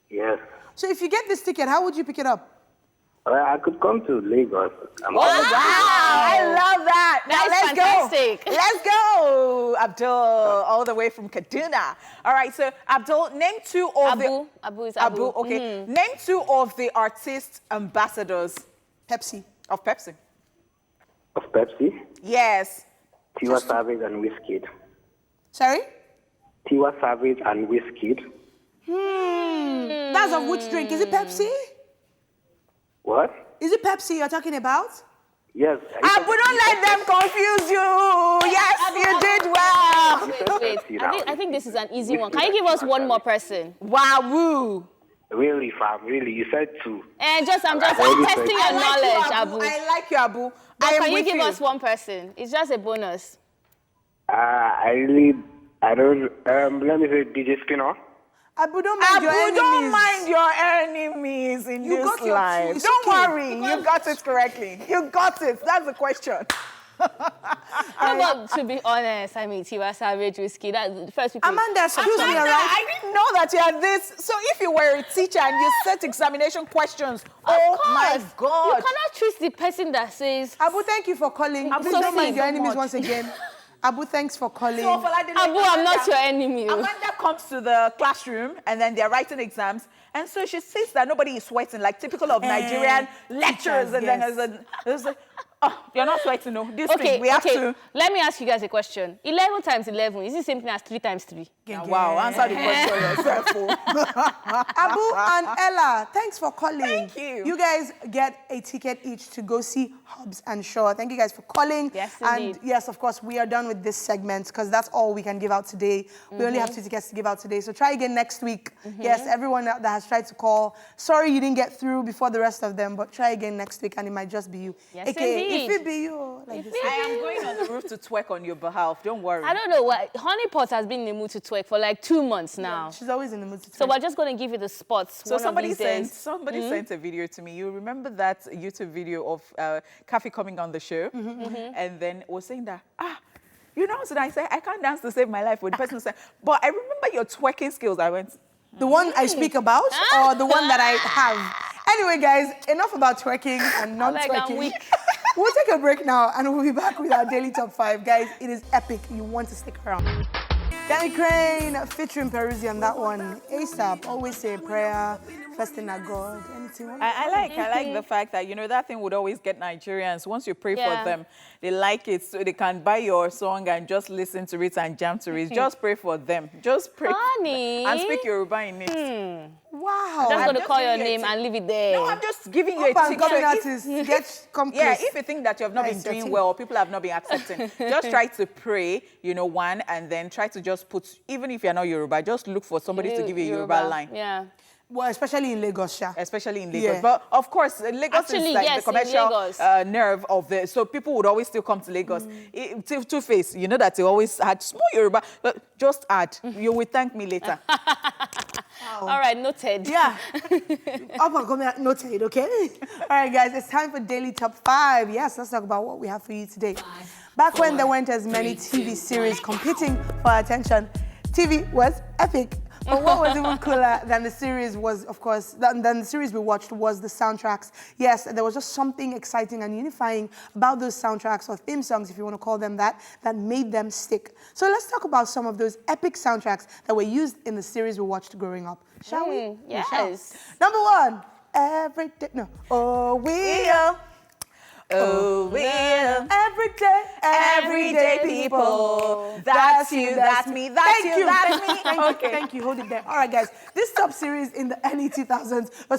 Yes. So if you get this ticket, how would you pick it up? I could come to Lagos. Wow, I love that. Now That's let's fantastic. go. Let's go, Abdul, all the way from Kaduna. All right, so Abdul, name 2 of the... Abu is Abu. Okay. Name 2 of the artist ambassadors Pepsi. of Pepsi. Of Pepsi, Yes. Tiwa Savage and Wizkid. Sorry? Tiwa Savage and Wizkid. That's of which drink? Is it Pepsi? What? Is it Pepsi you're talking about? Yes. Abu, don't let them confuse you. Yes, you did well. Wait. I think this is an easy one. Can you give us one more person? Wow. Really, fam, really. You said 2. And I'm already testing said- your knowledge, Abu. I like you, Abu. But I am can you with give us one person? It's just a bonus. I don't, let me say DJ Spinner. Abu, don't mind your Abu, enemies. don't mind your enemies in You this got your life. food. It's Don't okay. worry, you got it correctly. You got it. That's the question. But to be honest, I mean, Tiwa Savage, Whiskey, that's the first people. Amanda, excuse me, all Amanda, right? I didn't know that you had this. So if you were a teacher and you set examination questions, Of my course. God. You cannot choose the person that says, Abu, thank you for calling. Abu, Please so don't mind sweet. your So enemies much. once again. Abu, thanks for calling. So for like the Abu, I'm not your enemy. Amanda comes to the classroom and then they're writing exams. And so she sees that nobody is sweating, like typical of Nigerian lecturers. And then yes. there's a, Oh, you're not sweating, no. This Okay, thing, we have to. Let me ask you guys a question. 11 times 11, is it the same thing as 3 times 3? Wow, answer the question yourself. Oh. Abu and Ella, thanks for calling. Thank you. You guys get a ticket each to go see Hobbs and Shaw. Thank you guys for calling. Yes, and indeed. yes, of course, we are done with this segment because that's all we can give out today. We only have 2 tickets to give out today. So try again next week. Yes, everyone that has tried to call, sorry you didn't get through before the rest of them, but try again next week and it might just be you. Yes, AKA, indeed. if it be you, like this. I am going on the roof to twerk on your behalf. Don't worry. I don't know why. Honeypot has been in the mood to twerk for like 2 months now. She's always in the mood to So twerk. we're just going to give you the spots. So one of these days. somebody sent a video to me. You remember that YouTube video of Kathy coming on the show? And then was saying that, you know, so I said, I can't dance to save my life. With the person said, but I remember your twerking skills. I went, The one I speak about or the one that I have? Anyway, guys, enough about twerking and not Like, I'm twerking. weak. We'll take a break now and we'll be back with our daily top 5. Guys, it is epic. You want to stick around. Danny Crane featuring Peruzzi on that one. ASAP, always say a prayer, first in God. Anything else? I like the fact that, you know, that thing would always get Nigerians. Once you pray Yeah. for them, they like it, so they can buy your song and just listen to it and jam to it. Just pray for them. Just pray Honey. and speak Yoruba in it. Wow. Just I'm going to just call your giving you a name tip. and leave it there. No, I'm just giving you Up a and tip. coming So if- artists, come Yeah, close. if you think that you have not been Nice, your doing tip. well or people have not been accepting, just try to pray, you know, one, and then try to just put, even if you're not Yoruba, just look for somebody to give you a Yoruba line. Yeah. Well, especially in Lagos, Sha. Especially in Lagos. Yeah. But of course, Lagos Actually, is like yes, the in commercial Lagos. nerve of the, so people would always still come to Lagos. Two-Face, you know that they always had small Yoruba, but just add, you will thank me later. All right, noted. Yeah. Up and coming out, noted, okay? All right, guys, it's time for Daily Top 5. Yes, let's talk about what we have for you today. Back when there weren't as many TV series competing for our attention, TV was epic. But what was even cooler than the series was, of course, than the series we watched was the soundtracks. Yes, there was just something exciting and unifying about those soundtracks or theme songs, if you want to call them that made them stick. So let's talk about some of those epic soundtracks that were used in the series we watched growing up. Shall we? We shall. Yes. Number 1, every day, no. Oh, we are. Oh, well. Everyday people. That's you, that's me, that's Thank you, you, that's thank me. you, Okay. Thank you, hold it there. All right, guys. This top series in the early 2000s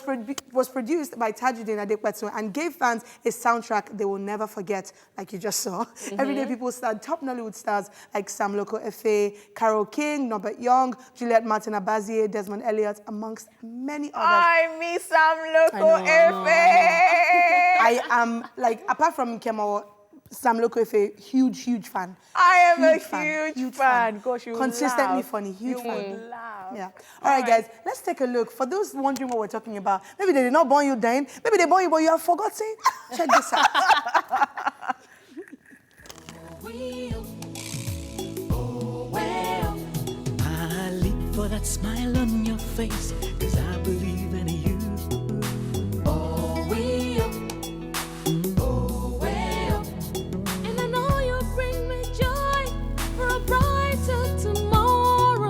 was produced by Tajuddin Adekwetu and gave fans a soundtrack they will never forget, like you just saw. Everyday people starred top Nollywood stars like Sam Loco Efe, Carole King, Norbert Young, Juliet Martin Abazie, Desmond Elliott, amongst many others. I miss Sam Loco I know. Efe. I am, like, apart from Kemo, Sam Loco Efe, huge fan. I am a fan, huge fan. Gosh, you consistently laugh. funny, huge You fan. would laugh. Yeah. All right, guys, let's take a look. For those wondering what we're talking about, maybe they did not born you then, maybe they born you, but you have forgotten. Check this out. I live for that smile on your face, 'cause I believe in you. Oh, we And I know you'll bring me joy for a brighter tomorrow.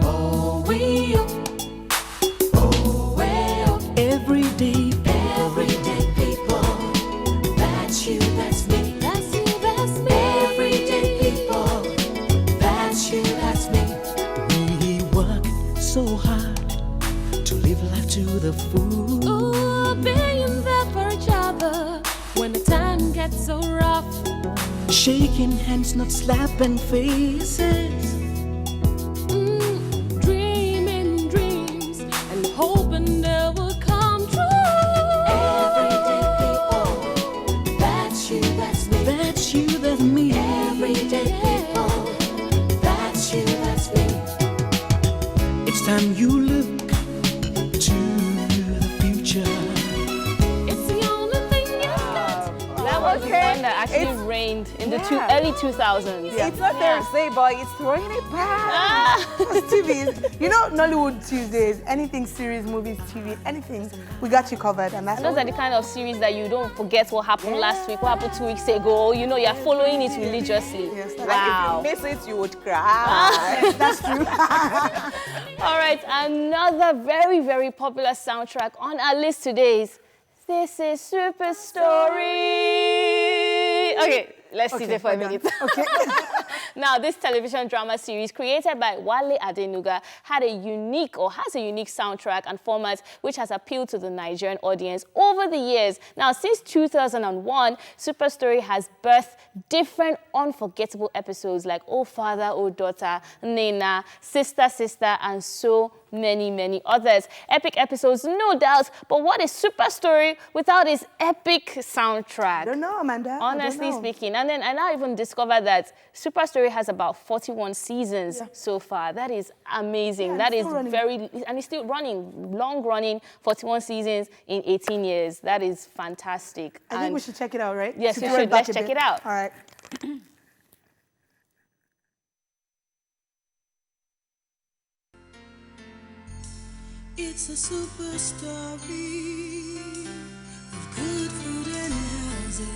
oh, we everyday people. That's you, that's me. That's you, that's me. Everyday people. That's you, that's me. We work so hard to live life to the full. Ooh, being there for each other when the time gets so rough. Shaking hands, not slapping faces. Dreaming dreams and hoping they will come true. Everyday people. That's you, that's me. That's you, that's me. Everyday people. That's you, that's me. It's time you look to the future. It's the only thing you got. That was the Okay. one that actually It's- reigned in the Yeah. early 2000s. It's not Thursday, but it's throwing it back. TVs, you know, Nollywood Tuesdays, anything series, movies, TV, anything, we got you covered, and that's Those are the kind of series that you don't forget what happened last week, what happened 2 weeks ago. You know, you're following it religiously. Yes, that's Wow. If you miss it, you would cry. That's true. All right, another very popular soundtrack on our list today is This Is Super Story. Okay. Let's sit there for a minute. Okay. Now, this television drama series created by Wale Adenuga has a unique soundtrack and format which has appealed to the Nigerian audience over the years. Now, since 2001, Super Story has birthed different unforgettable episodes like Oh Father, Oh Daughter, Nena, Sister, Sister, and so many others. Epic episodes, no doubt, but what is Super Story without its epic soundtrack? I don't know, Amanda. Honestly speaking. And then I now even discovered that Super Story has about 41 seasons so far. That is amazing. Yeah, that is running. and it's still running, long running, 41 seasons in 18 years. That is fantastic. I think we should check it out, right? Yes, we should. Let's check it out. All right. It's a super story of good food and houses,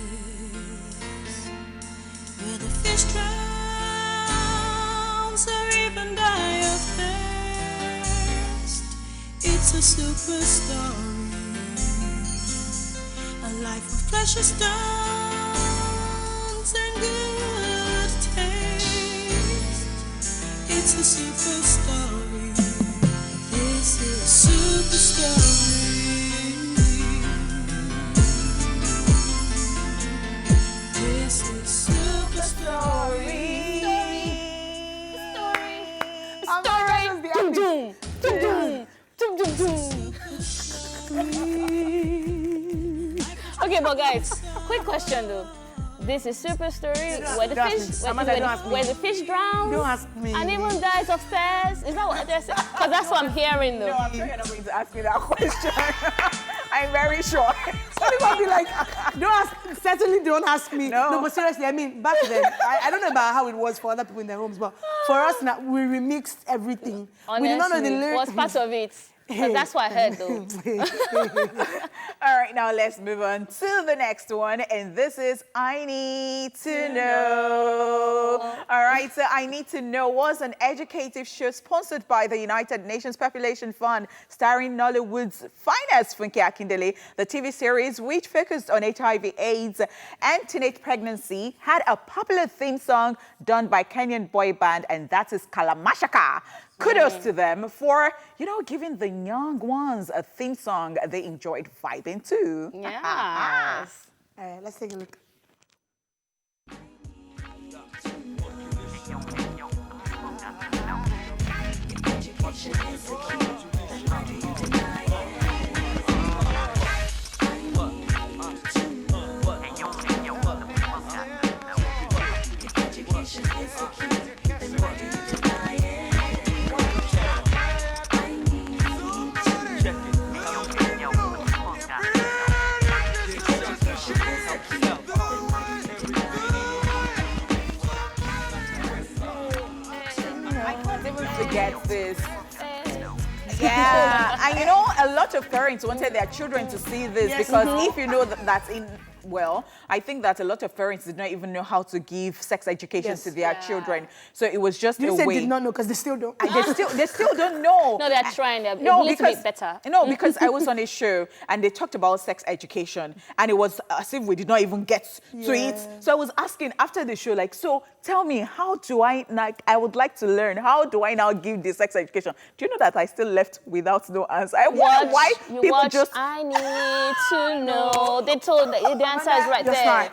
where the fish drowns or even die of thirst. It's a super story, a life of precious stones and good taste. It's a super story. This is Super Story. This is Super Story. Okay, but guys, quick question though. This is Super Story where the fish drowns Don't ask me. and even dies of thirst. Is that what they're saying? Because that's what I'm hearing though. No, I'm sure you're not going to ask me that question. I'm very sure. Somebody will be like, certainly don't ask me. No. But seriously, I mean, back then, I don't know about how it was for other people in their homes, but for us now, we remixed everything. Honestly, We did not know the lyrics. was part of it. Because that's what I heard though. All right, now let's move on to the next one. And this is I Need to Know. All right, so I Need to Know was an educative show sponsored by the United Nations Population Fund, starring Nollywood's finest Funke Akindele. The TV series, which focused on HIV/AIDS and teenage pregnancy, had a popular theme song done by Kenyan boy band, and that is Kalamashaka. Kudos to them for, giving the young ones a theme song they enjoyed vibing to. Yes. All right, let's take a look. Get this. Yeah, and a lot of parents wanted their children to see this because if you know that's I think that a lot of parents did not even know how to give sex education to their children. So it was just You a said way. did not know because they still don't. They still don't know. No, they're trying. They're a little bit better. No, because I was on a show and they talked about sex education and it was as if we did not even get to it. So I was asking after the show, like, so tell me, how do I would like to learn. How do I now give the sex education? Do you know that I still left without no answer? I wonder why people I need to know. They told the answer is right there. Smart.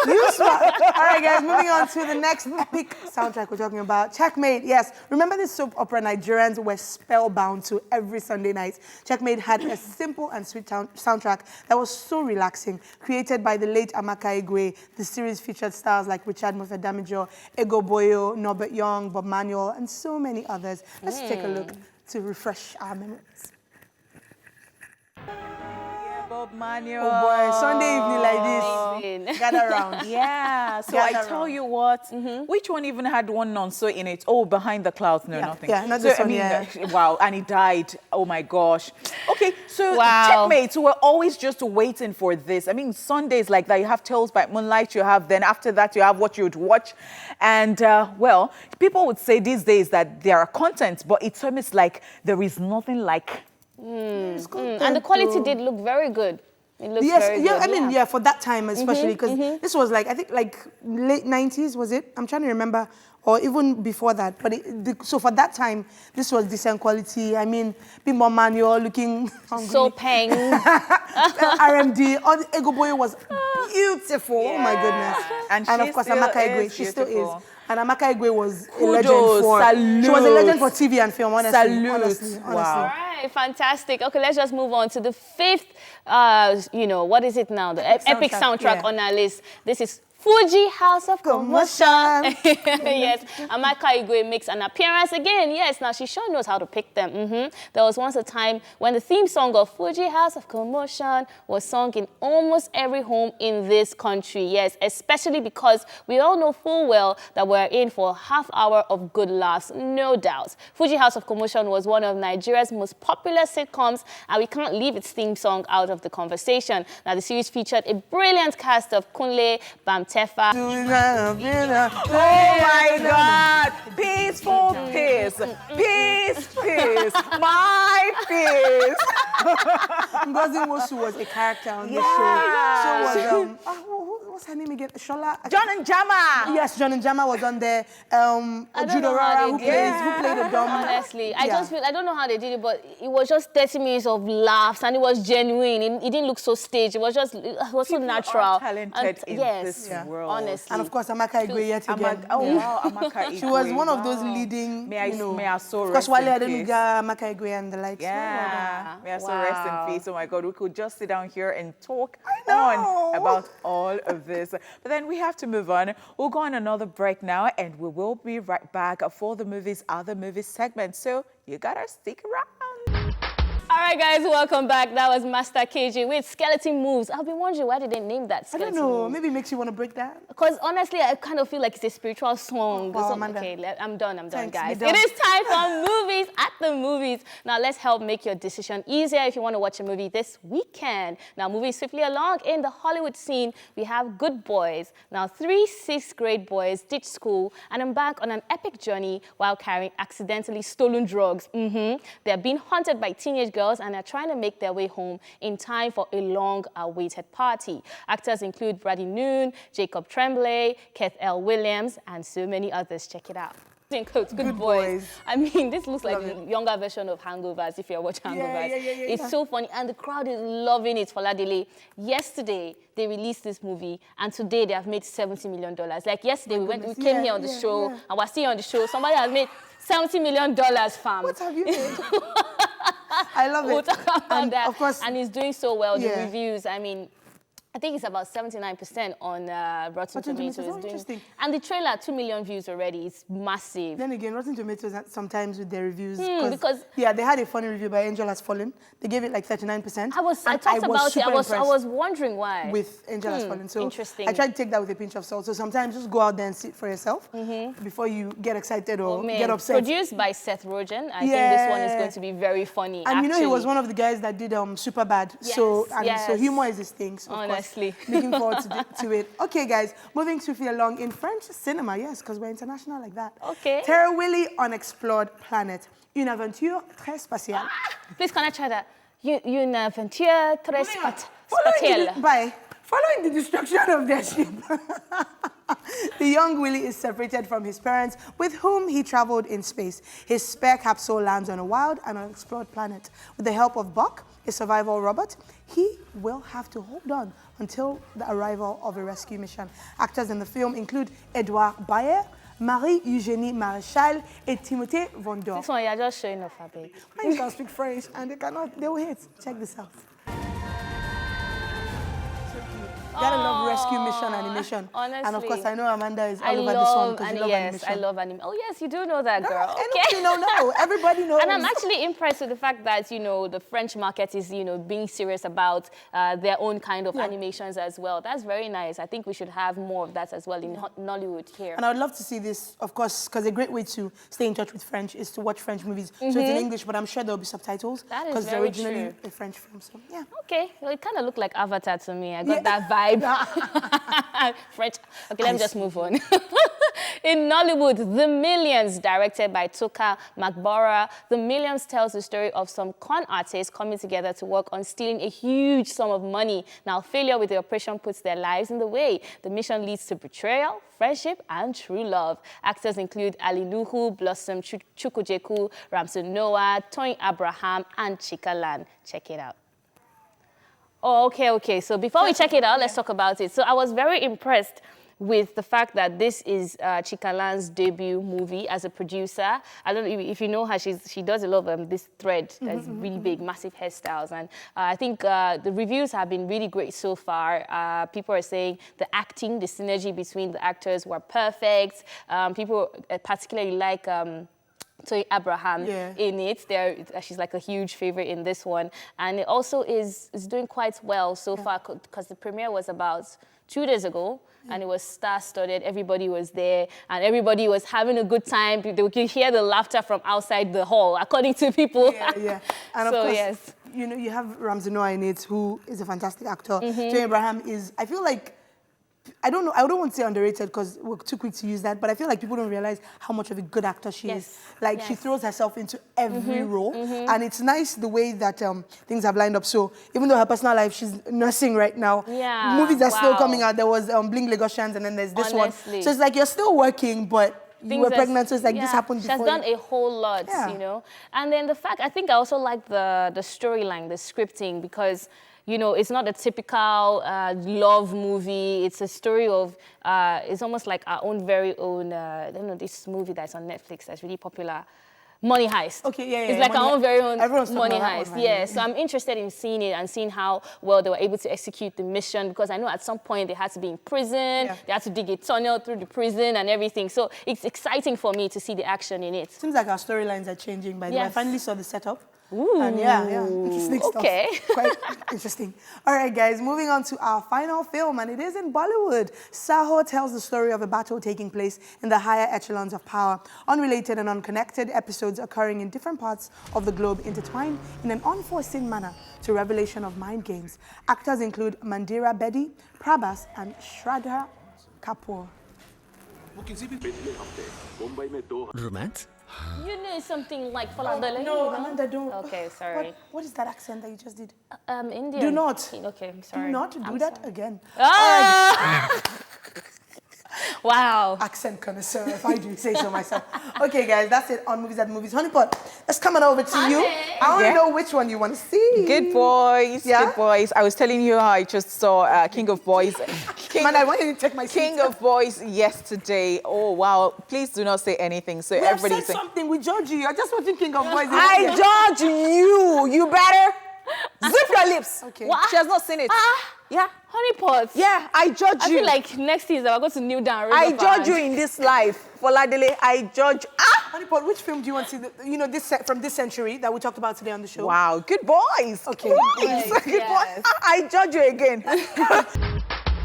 You smart. All right, guys, moving on to the next epic soundtrack we're talking about. Checkmate, yes. Remember this soap opera Nigerians were spellbound to every Sunday night? Checkmate had a simple and sweet soundtrack that was so relaxing. Created by the late Amaka Igwe, the series featured stars like Richard Mofe-Damijo, Ego Boyo, Norbert Young, Bob Manuel, and so many others. Let's take a look to refresh our memories. Bob Manuel. Oh boy, Sunday evening like this. Gather around. Yeah, so I tell you what, which one even had one nonso in it? Oh, Behind the Clouds, no, nothing. Yeah, not this one, wow, and he died. Oh my gosh. Okay, so Checkmates were always just waiting for this. I mean, Sundays like that, you have Tales by Moonlight, you have, then after that, you have what you'd watch. And, people would say these days that there are content, but it's almost like there is nothing like And the quality did look very good. It looks Yes, very yeah, good. I mean, yeah, for that time especially, because this was like, I think like late 90s, was it? I'm trying to remember, or even before that. But so for that time, this was decent quality. I mean, Bimbo Manual looking hungry. So peng. RMD, all the Ego Boy was beautiful. Oh my goodness. And of she course, still Amaka Igwe, is she still beautiful. is. And Amaka Igwe was a legend Kudos, for, she was a legend for TV and film, honestly. Salute. Honestly. Wow. All right, fantastic. Okay, let's just move on to the fifth, you know, what is it now? The epic soundtrack yeah. on our list. This is Fuji House of Commotion. Yes, Amaka Igwe makes an appearance again. Yes, now she sure knows how to pick them. There was once a time when the theme song of Fuji House of Commotion was sung in almost every home in this country. Yes, especially because we all know full well that we're in for a half hour of good laughs, no doubt. Fuji House of Commotion was one of Nigeria's most popular sitcoms, and we can't leave its theme song out of the conversation. Now, the series featured a brilliant cast of Kunle, Bamtefa. Oh my God! Peaceful peace, peace, peace, my peace. Ngozi Nwosu was a character on the show. So was, what's her name again? Shola? John and Jama. Yes, John and Jama was on there. I don't Judo know how Rara, they who did played the dumb. Honestly, I just feel, I don't know how they did it, but it was just 30 minutes of laughs, and it was genuine. It didn't look so staged. It was just, it was so natural. Are talented in yes, this world. honestly. And of course, Amaka Igwe yet again. Wow, Amaka Igwe. She was one of those wow. leading, May I so of course, rest Wale in peace. Adenuga, Amaka Igwe and the likes. Yeah, may I so rest in peace. Oh my God, we could just sit down here and talk know. on about all of this. But then we have to move on. We'll go on another break now, and we will be right back for the movies, other movies segment. So you gotta stick around. All right, guys, welcome back. That was Master KJ with Skeleton Moves. I've been wondering, why did they name that I Skeleton don't know, Moves? maybe it makes you want to break that. Because honestly, I kind of feel like it's a spiritual song. Oh, So- Amanda. okay, I'm done, Thanks, guys. be done. It is time for movies at the movies. Now, let's help make your decision easier if you want to watch a movie this weekend. Now, moving swiftly along in the Hollywood scene, we have Good Boys. Now, 3 6th grade boys ditch school and embark on an epic journey while carrying accidentally stolen drugs. They're being hunted by teenage girls, and they're trying to make their way home in time for a long-awaited party. Actors include Brady Noon, Jacob Tremblay, Keith L. Williams, and so many others. Check it out. In quotes, Good Boys. I mean, this looks like the younger version of Hangovers, if you're watching Hangovers. It's so funny, and the crowd is loving it for Ladele. Yesterday, they released this movie, and today they have made $70 million. Like yesterday, we came here on the show, and we're still on the show. Somebody has made $70 million, fam. What have you made? I love it. We'll talk about that. Of course. And he's doing so well, the Yeah. reviews. I mean, I think it's about 79% on Rotten Tomatoes. Oh, interesting. And the trailer, 2 million views already. It's massive. Then again, Rotten Tomatoes sometimes with their reviews. because- yeah, they had a funny review by Angel Has Fallen. They gave it like 39%. I and talked about it. super I was impressed wondering why. with Angel Has Fallen. So interesting. I tried to take that with a pinch of salt. So sometimes just go out there and see it for yourself before you get excited or get upset. Produced by Seth Rogen. I think this one is going to be very funny. And you know, he was one of the guys that did Superbad. So humor is his thing. So Honestly. of course, looking forward to it. Okay, guys, moving swiftly along in French cinema, yes, because we're international like that. Okay. Terror Willy Unexplored Planet, une aventure très spatiale. Please, can I try that? Une aventure très spatiale. Following the destruction of their ship, the young Willy is separated from his parents, with whom he traveled in space. His spare capsule lands on a wild and unexplored planet. With the help of Buck, a survival robot, he will have to hold on until the arrival of a rescue mission. Actors in the film include Edouard Bayer, Marie-Eugénie Maréchal, and Timothée Von Dorp. This one, you're just showing off, Abby. You can speak French, and they will hit. Check this out. Gotta love rescue mission animation. Honestly. And of course, I know Amanda is all over this one because you love animation. I love animation. Oh yes, you do know that, girl. Okay. No, everybody knows. And I'm actually impressed with the fact that, you know, the French market is, you know, being serious about their own kind of animations as well. That's very nice. I think we should have more of that as well in Nollywood here. And I would love to see this, of course, because a great way to stay in touch with French is to watch French movies. So it's in English, but I'm sure there'll be subtitles. That is because it's very originally true. a French film, so yeah. Okay, well, it kind of looked like Avatar to me. I got that vibe. vibe. French. Okay, let me just move on. In Nollywood, The Millions, directed by Toka Magbora, The Millions tells the story of some con artists coming together to work on stealing a huge sum of money. Now, failure with the operation puts their lives in the way. The mission leads to betrayal, friendship, and true love. Actors include Ali Nuhu, Blossom Chukwujeku, Ramson Noah, Toyin Abraham, and Chikalan. Check it out. Oh, okay. So before we check it out, let's talk about it. So I was very impressed with the fact that this is Chikalan's debut movie as a producer. I don't know if you know her, she does a lot of this thread that's really big, massive hairstyles. And I think the reviews have been really great so far. People are saying the acting, the synergy between the actors were perfect. People particularly like Toyin Abraham in it. She's like a huge favorite in this one. And it also is doing quite well so far because the premiere was about 2 days ago. And it was star-studded. Everybody was there, and everybody was having a good time. They could hear the laughter from outside the hall, according to people. Yeah. And so, of course, yes. you know, you have Ramsey Noah in it, who is a fantastic actor. Toyin Abraham is, I feel like, I don't want to say underrated because we're too quick to use that, but I feel like people don't realize how much of a good actor she is. Like, she throws herself into every role, and it's nice the way that things have lined up. So even though her personal life, she's nursing right now. Yeah. Movies are still coming out. There was Bling Lagosians, and then there's this one. So it's like you're still working, but you were pregnant, so it's like this happened before. She has done a whole lot, you know. And then the fact, I think I also like the storyline, the scripting, because you know, it's not a typical love movie. It's a story of, it's almost like our own very own, I don't know, this movie that's on Netflix that's really popular, Money Heist. Okay, yeah. It's like our own very own Everyone's Money Heist. One, right? So I'm interested in seeing it and seeing how well they were able to execute the mission, because I know at some point they had to be in prison, they had to dig a tunnel through the prison and everything. So it's exciting for me to see the action in it. Seems like our storylines are changing, by the way. I finally saw the setup. Ooh, and interesting stuff. Quite interesting. All right, guys, moving on to our final film, and it is in Bollywood. Saho tells the story of a battle taking place in the higher echelons of power. Unrelated and unconnected episodes occurring in different parts of the globe intertwine in an unforeseen manner to revelation of mind games. Actors include Mandira Bedi, Prabhas, and Shraddha Kapoor. Romance? You know something like Faladale? No, Amanda, don't. Okay, sorry. What is that accent that you just did? Indian. Do not. Okay, sorry. Do not do that again. Wow. Accent connoisseur, if I do say so myself. Okay, guys, that's it on Movies at Movies. Honeypot, let's come on over to you. I want to know which one you want to see. Good boys, good boys. I was telling you how I just saw King of Boys. Man, I want you to take my seat. King of Boys yesterday. Oh, wow. Please do not say anything. So everybody said something. We judge you. You're just watching King of Boys. I judge you. You better zip your lips. Okay. What? She has not seen it. Yeah. Honeypot. Yeah, I judge you. I feel like next year I'm going to kneel down. I judge you in this life. Foladele, I judge. Honeypot, which film do you want to see? You know, from this century that we talked about today on the show. Wow, good boys. Okay. Good boys. Good boys. I judge you again.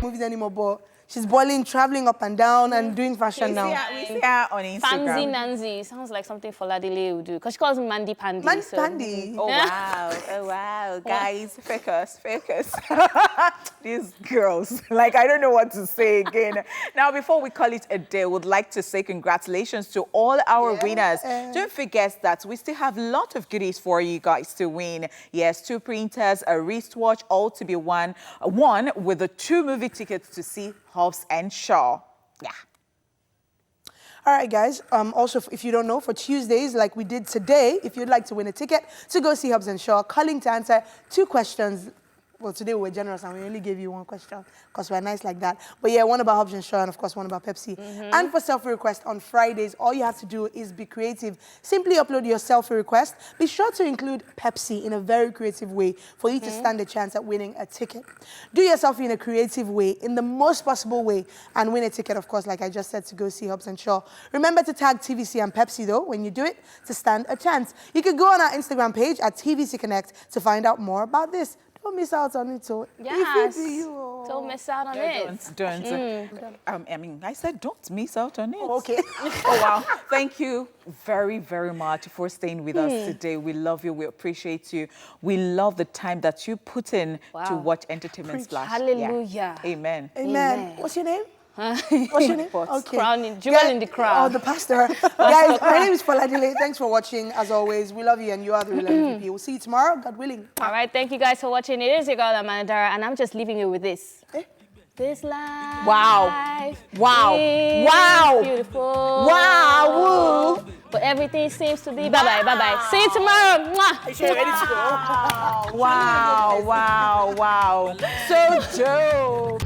Movies anymore, but she's boiling, traveling up and down, and doing fashion now. We see her on Instagram. Famsi Nanzi. Sounds like something Foladele would do. Because she calls me Mandy Pandy. Mandy Pandy. Oh, wow. Oh, wow. Guys, focus. These girls. Like, I don't know what to say again. Now, before we call it a day, we'd like to say congratulations to all our winners. Don't forget that we still have a lot of goodies for you guys to win. Yes, 2 printers, a wristwatch, all to be won with the 2 movie tickets to see Hobbs and Shaw. Yeah. All right, guys. Also, if you don't know, for Tuesdays, like we did today, if you'd like to win a ticket to go see Hobbs and Shaw, calling to answer 2 questions. Well, today we were generous and we only gave you 1 question because we're nice like that. But yeah, one about Hobbs and Shaw and of course one about Pepsi. And for selfie request on Fridays, all you have to do is be creative. Simply upload your selfie request. Be sure to include Pepsi in a very creative way for you to stand a chance at winning a ticket. Do your selfie in a creative way, in the most possible way, and win a ticket, of course, like I just said, to go see Hobbs and Shaw. Remember to tag TVC and Pepsi, though, when you do it, to stand a chance. You can go on our Instagram page at TVC Connect to find out more about this. Don't miss out on it. So Yes. If it be you, Don't miss out on it. Don't. I mean, I said don't miss out on it. Okay. Oh, wow. Thank you very, very much for staying with us today. We love you. We appreciate you. We love the time that you put in to watch Entertainment Splash. Hallelujah. Yeah. Amen. Amen. What's your name? What's your name? Okay. Crowning, jewel in the crown. Oh, the pastor. Guys, my name is Faladile. Thanks for watching. As always, we love you and you are the real MVP. We'll see you tomorrow, God willing. All right, thank you guys for watching. It is your girl, Amanda, and I'm just leaving you with this. This life. Wow. Wow. Is Wow. beautiful. Wow. Woo. But everything seems to be. Bye-bye, bye-bye. See you tomorrow. Mwah. Wow. Wow. Wow. So dope.